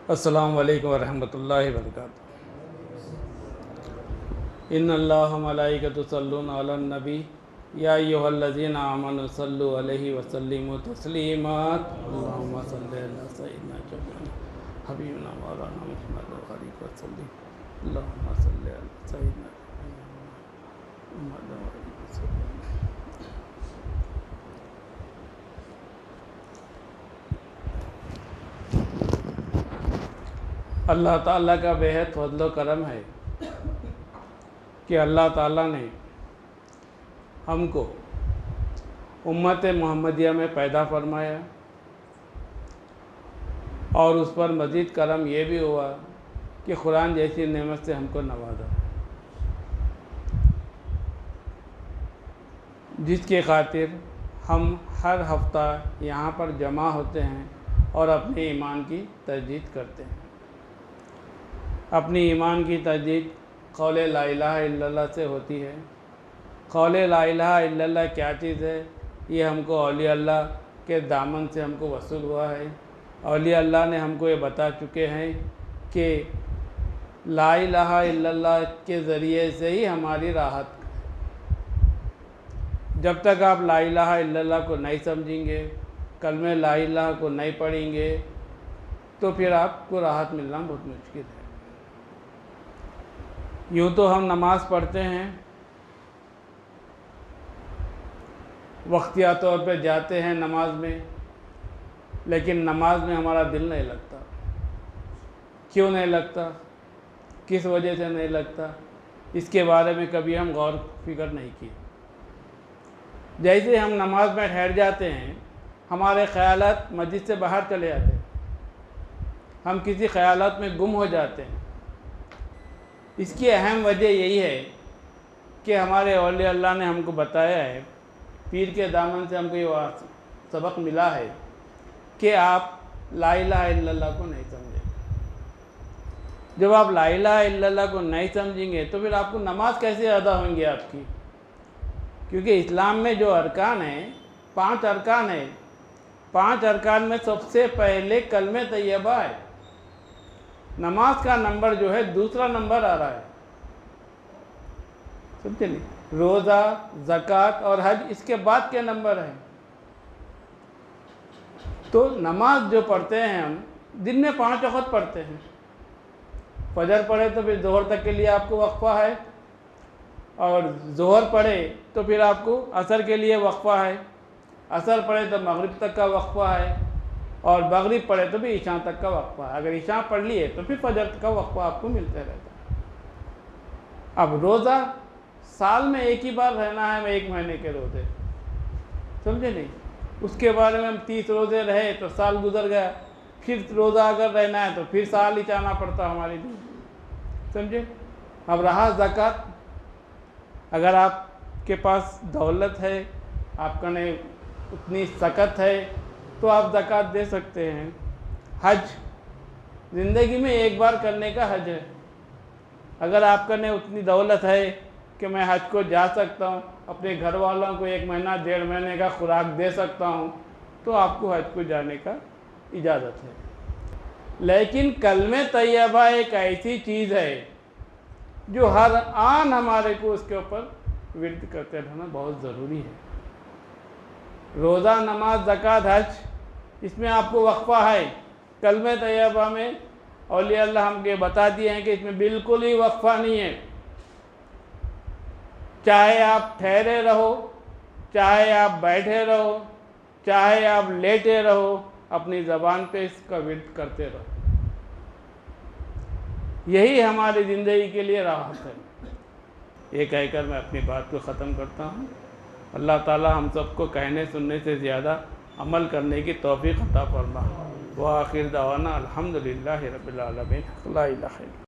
السلام علیکم ورحمۃ اللہ وبرکاتہ۔ ان اللہ ملائکۃ یصلون علی النبی یا ایھا الذین آمنوا صلوا علیہ وسلموا تسلیما اللہم صل علی سیدنا حبیبنا مولانا محمد وعلیہ وسلم اللہم صل علی سیدنا محمد وعلیہ وسلم۔ اللہ تعالیٰ کا بےحد فضل و کرم ہے کہ اللہ تعالیٰ نے ہم کو امت محمدیہ میں پیدا فرمایا، اور اس پر مزید کرم یہ بھی ہوا کہ قرآن جیسی نعمت سے ہم کو نوازا، جس کی خاطر ہم ہر ہفتہ یہاں پر جمع ہوتے ہیں اور اپنے ایمان کی تجدید کرتے ہیں۔ اپنی ایمان کی تجدید قول لا الہ الا اللہ سے ہوتی ہے۔ قول لا الہ الا اللہ کیا چیز ہے؟ یہ ہم کو اولیاء اللہ کے دامن سے ہم کو وصول ہوا ہے۔ اولیاء اللہ نے ہم کو یہ بتا چکے ہیں کہ لا الہ الا اللہ کے ذریعے سے ہی ہماری راحت۔ جب تک آپ لا الہ الا اللہ کو نہیں سمجھیں گے، کلمہ لا الہ کو نہیں پڑھیں گے، تو پھر آپ کو راحت ملنا بہت مشکل ہے۔ یوں تو ہم نماز پڑھتے ہیں، وقتیہ طور پہ جاتے ہیں نماز میں، لیکن نماز میں ہمارا دل نہیں لگتا۔ کیوں نہیں لگتا؟ کس وجہ سے نہیں لگتا؟ اس کے بارے میں کبھی ہم غور فکر نہیں کی۔ جیسے ہم نماز میں ٹھہر جاتے ہیں، ہمارے خیالات مسجد سے باہر چلے جاتے ہیں، ہم کسی خیالات میں گم ہو جاتے ہیں۔ اس کی اہم وجہ یہی ہے کہ ہمارے اولیاء اللہ نے ہم کو بتایا ہے، پیر کے دامن سے ہم کو یہ سبق ملا ہے کہ آپ لا الہ الا اللہ کو نہیں سمجھیں۔ جب آپ لا الہ الا اللہ کو نہیں سمجھیں گے تو پھر آپ کو نماز کیسے ادا ہوں گی آپ کی؟ کیونکہ اسلام میں جو ارکان ہیں، 5 ارکان ہیں، 5 ارکان میں سب سے پہلے کلمہ طیبہ ہے۔ نماز کا نمبر جو ہے دوسرا نمبر آ رہا ہے، سمجھے نہیں؟ روزہ، زکوٰۃ اور حج اس کے بعد کے نمبر ہیں۔ تو نماز جو پڑھتے ہیں ہم دن میں 5 وقت پڑھتے ہیں۔ فجر پڑھے تو پھر ظہر تک کے لیے آپ کو وقفہ ہے، اور ظہر پڑھے تو پھر آپ کو عصر کے لیے وقفہ ہے، عصر پڑھے تو مغرب تک کا وقفہ ہے، اور مغرب پڑھے تو بھی عشاء تک کا وقفہ ہے۔ اگر عشاء پڑھ لیے تو پھر فجر کا وقفہ آپ کو ملتا رہتا ہے۔ اب روزہ سال میں ایک ہی بار رہنا ہے، 1 مہینے کے روزے، سمجھے نہیں؟ اس کے بارے میں ہم 30 روزے رہے تو سال گزر گیا، پھر روزہ اگر رہنا ہے تو پھر سال ہی جانا پڑتا ہمارے لیے، سمجھے؟ اب رہا زکوٰۃ، اگر آپ کے پاس دولت ہے، آپ کا نے اتنی سکت ہے تو آپ زکوٰۃ دے سکتے ہیں۔ حج زندگی میں ایک بار کرنے کا حج ہے۔ اگر آپ کا نے اتنی دولت ہے کہ میں حج کو جا سکتا ہوں، اپنے گھر والوں کو 1 مہینہ 1.5 مہینے کا خوراک دے سکتا ہوں، تو آپ کو حج کو جانے کا اجازت ہے۔ لیکن کلمہ طیبہ ایک ایسی چیز ہے جو ہر آن ہمارے کو اس کے اوپر ورد کرتے رہنا بہت ضروری ہے۔ روزہ، نماز، زکوٰۃ، حج، اس میں آپ کو وقفہ ہے۔ کلمہ طیبہ میں اولیاء اللہ ہم کے بتا دیے ہیں کہ اس میں بالکل ہی وقفہ نہیں ہے۔ چاہے آپ ٹھہرے رہو، چاہے آپ بیٹھے رہو، چاہے آپ لیٹے رہو، اپنی زبان پہ اس کا ورد کرتے رہو۔ یہی ہماری زندگی کے لیے راحت ہے۔ یہ کہہ کر میں اپنی بات کو ختم کرتا ہوں۔ اللہ تعالی ہم سب کو کہنے سننے سے زیادہ عمل کرنے کی توفیق عطا فرما۔ وآخر دعوانا الحمدللہ رب العالمین۔ لا الہ الا اللہ۔